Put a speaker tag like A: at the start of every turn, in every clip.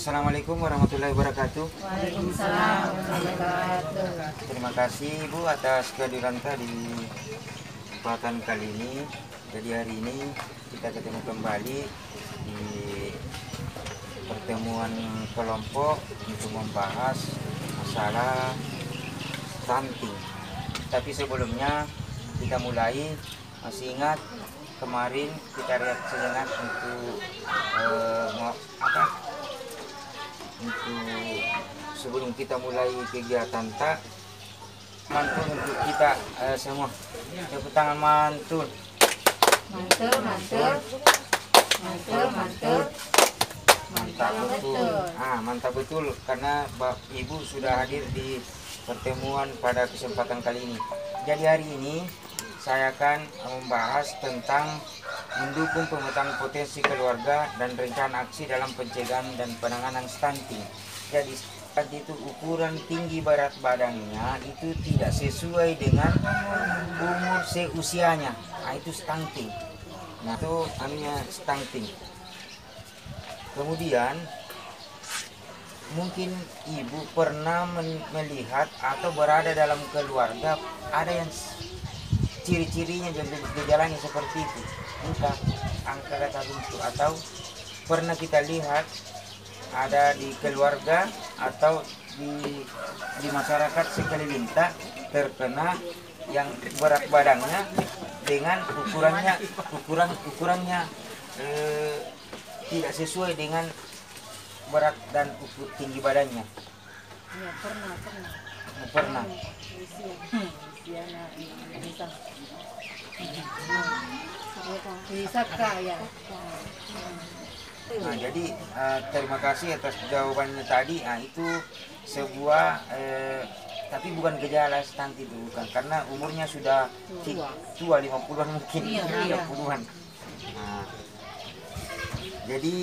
A: Assalamualaikum warahmatullahi wabarakatuh.
B: Waalaikumsalam warahmatullahi wabarakatuh.
A: Terima kasih Ibu atas kehadiran di kesempatan kali ini. Jadi hari ini kita ketemu kembali di pertemuan kelompok untuk membahas masalah stunting. Tapi sebelumnya kita mulai, masih ingat kemarin kita lihat sejenak untuk sebelum kita mulai kegiatan mantul untuk kita semua tepuk tangan mantul mantap betul. Mantap betul karena Ibu sudah hadir di pertemuan pada kesempatan kali ini. Jadi hari ini saya akan membahas tentang mendukung pemetaan potensi keluarga dan rencana aksi dalam pencegahan dan penanganan stunting. Jadi stunting itu ukuran tinggi berat badannya itu tidak sesuai dengan umur seusianya. Itu stunting. Nah, itu namanya stunting. Kemudian mungkin Ibu pernah melihat atau berada dalam keluarga ada yang ciri-cirinya dan gejalanya seperti itu, muka, angka kata buntu, atau pernah kita lihat ada di keluarga atau di masyarakat sekeliling kita terkena yang berat badannya dengan ukurannya tidak sesuai dengan berat dan tinggi badannya.
B: Ya,
A: Pernah. Nah, jadi terima kasih atas jawabannya tadi. Itu sebuah tapi bukan gejala stunting itu, bukan, karena umurnya sudah tua 50-an mungkin, 30-an. Nah, jadi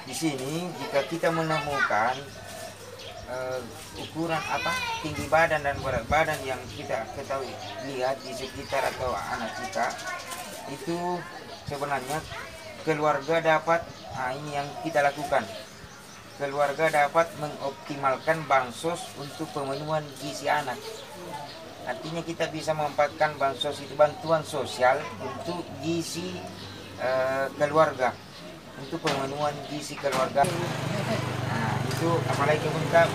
A: di sini jika kita menemukan ukuran tinggi badan dan berat badan yang kita ketahui lihat di sekitar atau anak kita, itu sebenarnya keluarga dapat, ini yang kita lakukan, keluarga dapat mengoptimalkan bansos untuk pemenuhan gizi anak. Artinya kita bisa memanfaatkan bansos itu, bantuan sosial untuk gizi keluarga, untuk pemenuhan gizi keluarga. Itu apalagi kita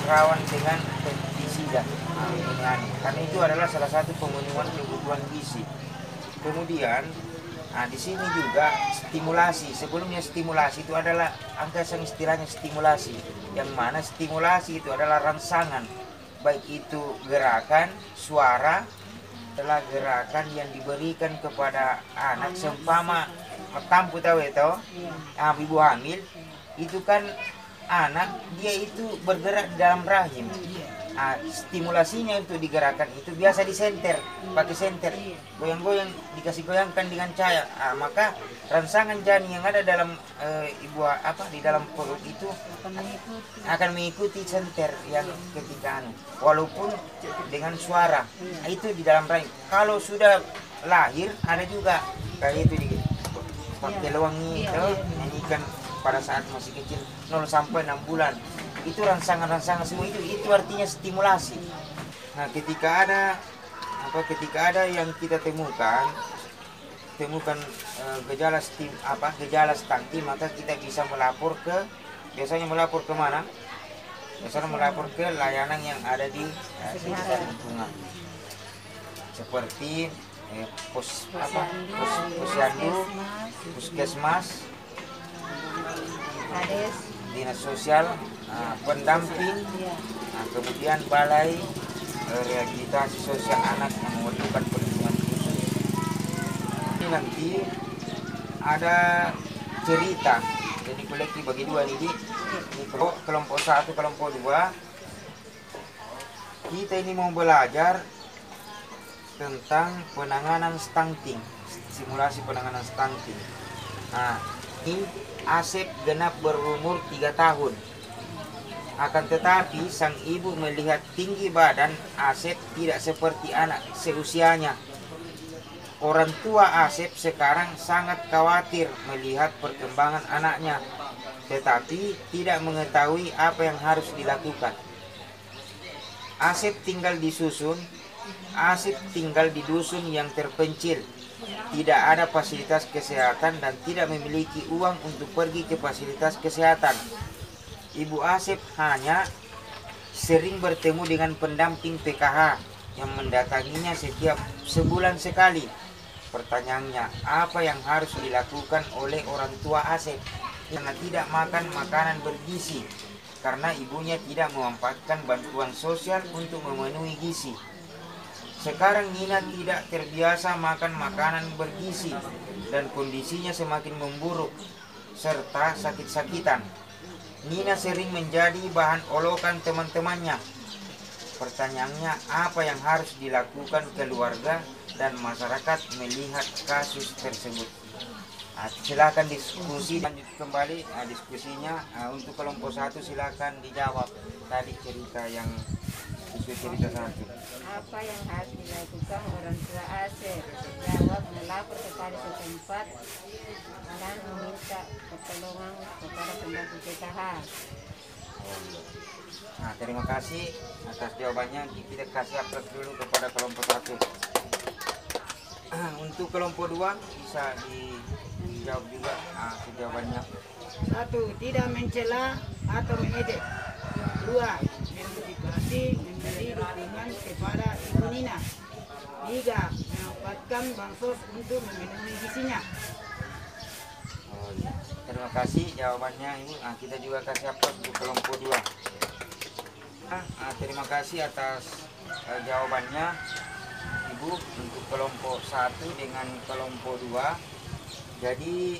A: rawan dengan pestisida, karena itu adalah salah satu pemenuhan kebutuhan gizi. Kemudian di sini juga stimulasi. Sebelumnya stimulasi itu adalah istilahnya stimulasi, yang mana stimulasi itu adalah rangsangan, baik itu gerakan, suara, adalah gerakan yang diberikan kepada anak seumpama tampu tahu itu, ibu hamil itu kan anak dia itu bergerak di dalam rahim. Stimulasinya untuk digerakkan itu biasa disenter, pakai senter, goyang-goyang, dikasih goyangkan dengan cahaya. Maka rangsangan janin yang ada dalam di dalam perut itu akan mengikuti senter yang ketika walaupun dengan suara. Itu di dalam rahim. Kalau sudah lahir ada juga kayak itu pakai lewangi itu nyanyikan pada saat masih kecil 0 sampai 6 bulan. Itu rangsangan-rangsangan semua itu artinya stimulasi. Nah, ketika ada yang kita temukan gejala stunting, maka kita bisa biasanya melapor ke mana? Biasanya melapor ke layanan yang ada di sekitar lingkungan. Seperti posyandu, puskesmas, dinas sosial, pendamping, kemudian balai rehabilitasi sosial anak yang memerlukan perlindungan khusus. Ini nanti ada cerita, jadi kolektif bagi dua ini kelompok 1, kelompok 2. Kita ini mau belajar tentang penanganan stunting, simulasi penanganan stunting. Ini Asep genap berumur 3 tahun. Akan tetapi sang ibu melihat tinggi badan Asep tidak seperti anak seusianya. Orang tua Asep sekarang sangat khawatir melihat perkembangan anaknya. tetapi tidak mengetahui apa yang harus dilakukan. Asep tinggal di dusun yang terpencil, tidak ada fasilitas kesehatan dan tidak memiliki uang untuk pergi ke fasilitas kesehatan. Ibu Asep hanya sering bertemu dengan pendamping PKH yang mendatanginya setiap sebulan sekali. Pertanyaannya, apa yang harus dilakukan oleh orang tua Asep karena tidak makan makanan bergizi, karena ibunya tidak memanfaatkan bantuan sosial untuk memenuhi gizi. Sekarang Nina tidak terbiasa makan makanan bergizi dan kondisinya semakin memburuk serta sakit-sakitan. Nina sering menjadi bahan olokan teman-temannya. Pertanyaannya, apa yang harus dilakukan keluarga dan masyarakat melihat kasus tersebut? Silakan diskusi, lanjut kembali diskusinya. Untuk kelompok 1 silakan dijawab tadi cerita yang cerita 1.
B: Apa yang harus dilakukan orang tua Asep? Jawab, melapor kepada setempat dan meminta pertolongan kepada pendamping PKH.
A: Nah, terima kasih atas jawabannya. Kita kasih aplaus dulu kepada kelompok 1. Untuk kelompok 2 bisa dijawab juga jawabannya.
C: 1. Tidak mencela atau mengejek. 2. Memotivasi memberi dukungan kepada Ibu Nina. 3. Memanfaatkan bansos untuk memenuhi gizinya.
A: Terima kasih jawabannya Ibu. Kita juga kasih aplaus untuk kelompok 2. Terima kasih atas jawabannya Ibu untuk kelompok 1 dengan kelompok 2. Jadi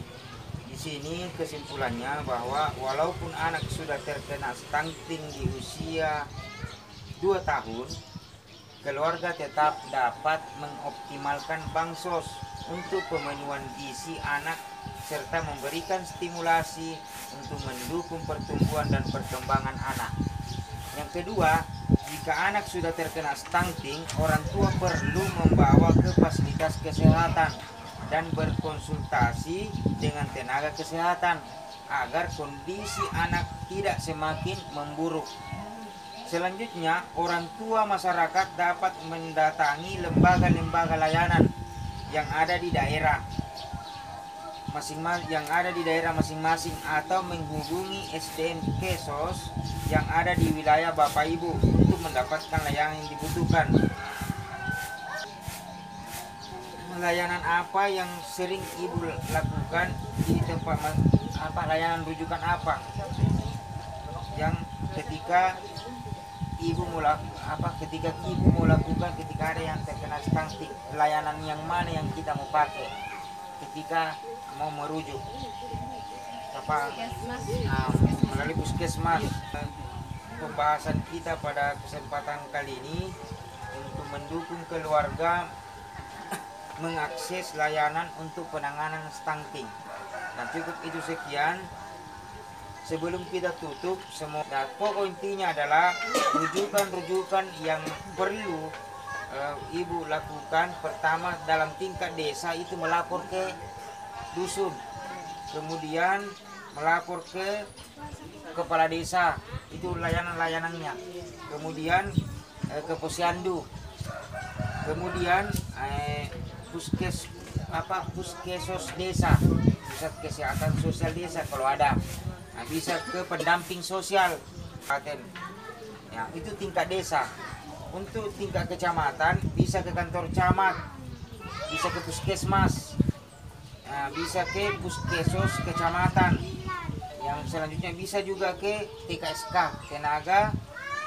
A: di sini kesimpulannya bahwa walaupun anak sudah terkena stunting di usia 2 tahun, keluarga tetap dapat mengoptimalkan bansos untuk pemenuhan gizi anak serta memberikan stimulasi untuk mendukung pertumbuhan dan perkembangan anak. Yang kedua, jika anak sudah terkena stunting, orang tua perlu membawa ke fasilitas kesehatan dan berkonsultasi dengan tenaga kesehatan agar kondisi anak tidak semakin memburuk. Selanjutnya, orang tua masyarakat dapat mendatangi lembaga-lembaga layanan yang ada di daerah masing-masing atau menghubungi SDN Kesos yang ada di wilayah Bapak Ibu untuk mendapatkan layanan yang dibutuhkan. Layanan apa yang sering Ibu lakukan di tempat layanan rujukan apa yang ketika Ibu mau lakukan ketika ada yang terkena stunting, layanan yang mana yang kita mau pakai ketika mau merujuk melalui puskesmas. Pembahasan kita pada kesempatan kali ini untuk mendukung keluarga mengakses layanan untuk penanganan stunting. Dan cukup itu sekian. Sebelum kita tutup, semoga pokok intinya adalah rujukan-rujukan yang perlu Ibu lakukan. Pertama, dalam tingkat desa itu melapor ke dusun, kemudian melapor ke kepala desa, itu layanan-layanannya, kemudian ke posyandu, kemudian puskesos desa, pusat kesehatan sosial desa kalau ada. Bisa ke pendamping sosial, ya, itu tingkat desa. Untuk tingkat kecamatan bisa ke kantor camat, bisa ke puskesmas, bisa ke puskesos kecamatan. Yang selanjutnya bisa juga ke TKSK, tenaga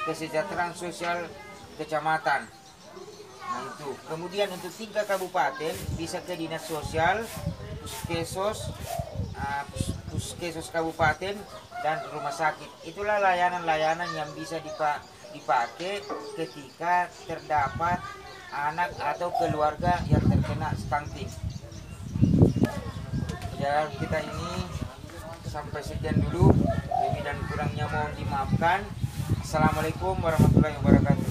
A: kesejahteraan sosial kecamatan. Nah itu. Kemudian untuk tingkat kabupaten bisa ke dinas sosial, puskesos kabupaten dan rumah sakit. Itulah layanan-layanan yang bisa dipakai ketika terdapat anak atau keluarga yang terkena stunting. Ya, kita ini sampai sekian dulu. Lebih dan kurangnya mohon dimaafkan. Assalamualaikum warahmatullahi wabarakatuh.